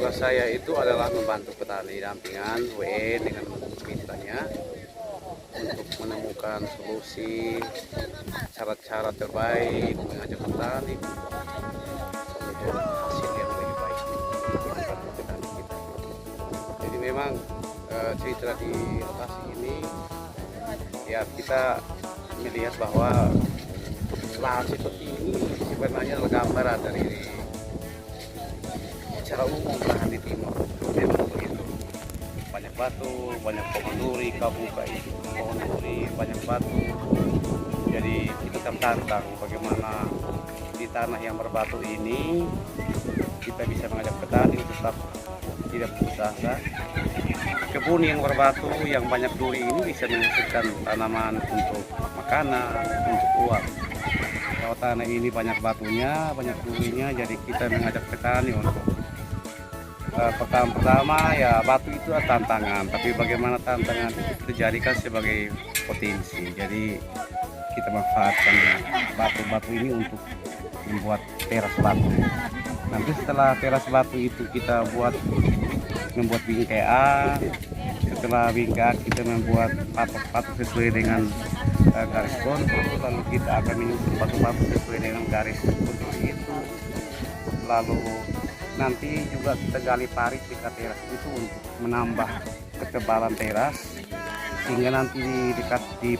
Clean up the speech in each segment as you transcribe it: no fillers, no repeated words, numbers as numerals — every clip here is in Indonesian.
tugas saya itu adalah membantu petani dampingan WE dengan mitranya untuk menemukan solusi cara-cara terbaik mengajak petani untuk hasil yang lebih baik untuk petani kita. Jadi memang cerita di lokasi ini ya kita melihat bahwa lahan seperti ini sebenarnya adalah gambaran dari secara umum lahan di timur memang begitu, banyak batu, banyak pohon duri, kabuka itu pohon duri, banyak batu. Jadi kita tertantang bagaimana di tanah yang berbatu ini kita bisa mengajak petani tetap tidak putus asa. Kebun yang berbatu yang banyak duri ini bisa menghasilkan tanaman untuk makanan, untuk uang. Kalau tanah ini banyak batunya, banyak durinya, jadi kita mengajak petani untuk pertama ya batu itu tantangan, tapi bagaimana tantangan itu kita jadikan sebagai potensi. Jadi kita manfaatkan batu-batu ini untuk membuat teras batu. Nanti setelah teras batu itu kita membuat bingkai A. Setelah bingkai kita membuat patok-patok sesuai dengan garis kontur, lalu kita akan menyusun batu-batu sesuai dengan garis kontur itu. Lalu nanti juga kita gali parit di teras itu untuk menambah ketebalan teras, sehingga nanti di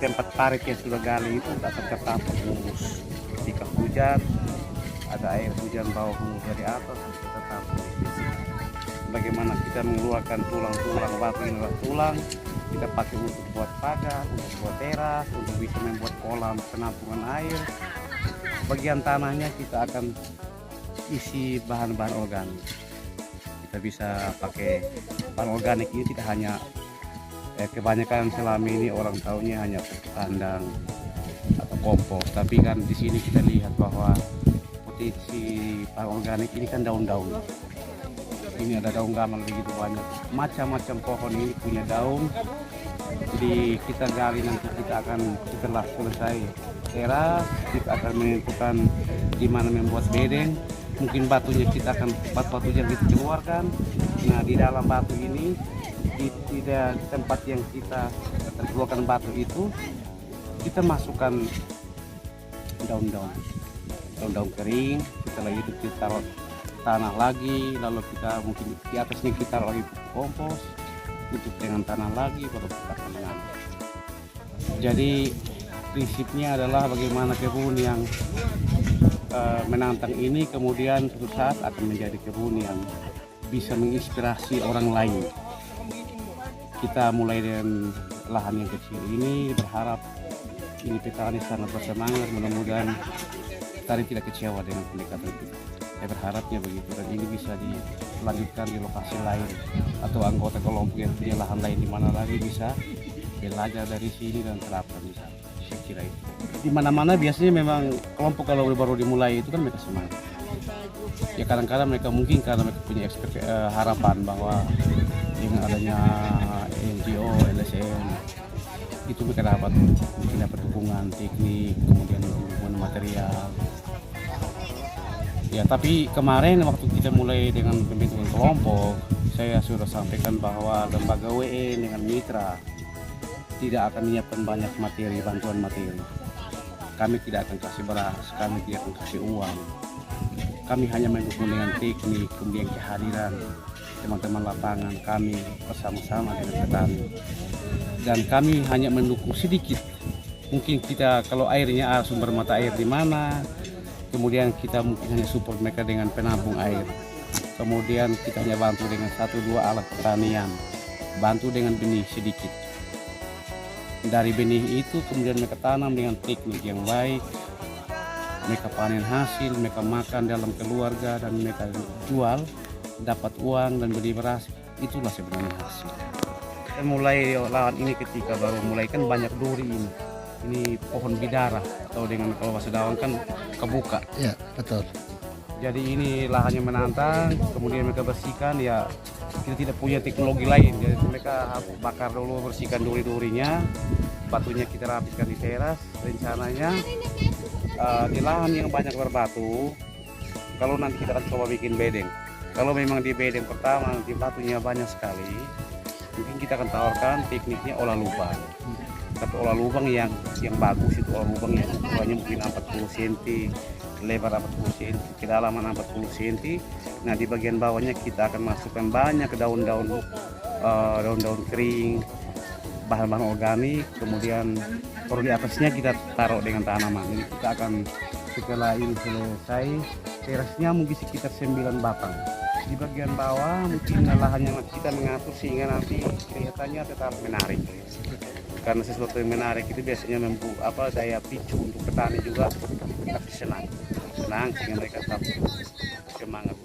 tempat parit yang sudah gali itu tak tercapar humus. Ketika hujan ada air hujan bawa humus dari atas, kita tampung di sini. Bagaimana kita mengeluarkan tulang-tulang batu ini adalah tulang kita pakai untuk buat pagar, untuk buat teras, untuk bisa membuat kolam penampungan air. Bagian tanahnya kita akan isi bahan-bahan organik. Kita bisa pakai bahan organik ini tidak hanya kebanyakan selama ini orang tahunya hanya kandang atau kompos, tapi kan di sini kita lihat bahwa potensi bahan organik ini kan daun-daun. Ini ada daun gamal begitu banyak, macam-macam pohon ini punya daun. Jadi kita gali, nanti kita akan setelah selesai teras kita akan menentukan di mana membuat bedeng. Mungkin batunya kita akan batu yang kita keluarkan. Nah di dalam batu ini di tempat yang kita keluarkan batu itu kita masukkan daun-daun kering. Setelah itu kita taruh tanah lagi, lalu kita mungkin di atasnya kita taruh lagi kompos, tutup dengan tanah lagi, baru kita akan menanam. Jadi prinsipnya adalah bagaimana kebun yang menantang ini kemudian suatu saat akan menjadi kebun yang bisa menginspirasi orang lain. Kita mulai dengan lahan yang kecil ini, berharap ini petani sangat bersemangat, mudah-mudahan petani tidak kecewa dengan pendekatan kita. Saya berharapnya begitu, dan ini bisa dilanjutkan di lokasi lain atau anggota kelompok yang punya lahan lain di mana lagi bisa belajar dari sini dan terapkan di sana. Saya kira itu. Di mana-mana biasanya memang kelompok kalau baru dimulai itu kan mereka semangat. Ya kadang-kadang mereka mungkin karena mereka punya harapan bahwa dengan adanya NGO, LSM itu mereka mungkin dapat dukungan teknik, kemudian dukungan material. Ya tapi kemarin waktu kita mulai dengan pembentukan kelompok, saya sudah sampaikan bahwa lembaga WE dengan mitra tidak akan menyiapkan banyak materi, bantuan materi. Kami tidak akan kasih beras, kami tidak akan kasih uang. Kami hanya mendukung dengan teknik, kemudian kehadiran teman-teman lapangan kami bersama-sama dengan petani. Dan kami hanya mendukung sedikit. Mungkin kita kalau airnya sumber mata air di mana, kemudian kita mungkin hanya support mereka dengan penampung air. Kemudian kita hanya bantu dengan 1-2 alat pertanian, bantu dengan benih sedikit. Dari benih itu kemudian mereka tanam dengan teknik yang baik, mereka panen hasil, mereka makan dalam keluarga, dan mereka jual, dapat uang dan beli beras. Itulah sebenarnya hasil. Saya mulai lahan ini ketika baru mulai kan banyak duri ini. Ini pohon bidara atau dengan kalau bahasa Dawan kan kebuka. Ya, betul. Jadi ini lahannya menantang, kemudian mereka bersihkan, ya kita tidak punya teknologi lain. Jadi mereka bakar dulu, bersihkan duri-durinya, batunya kita rapikan di teras. Rencananya di lahan yang banyak berbatu, kalau nanti kita akan coba bikin bedeng. Kalau memang di bed yang pertama nanti batunya banyak sekali, mungkin kita akan tawarkan tekniknya olah lubang. Tapi olah lubang yang bagus itu olah lubang yang ukurannya mungkin 40 cm, lebar 40 cm, kedalaman 40 cm. Nah di bagian bawahnya kita akan masukkan banyak daun-daun daun-daun kering, bahan-bahan organik, kemudian baru di atasnya kita taruh dengan tanaman. Jadi kita akan setelah ini selesai, terasnya mungkin sekitar 9 batang. Di bagian bawah mungkin lahannya kita mengatur sehingga nanti kelihatannya tetap menarik. Karena sesuatu yang menarik itu biasanya daya picu untuk petani juga, tapi senang sehingga mereka tetap semangat.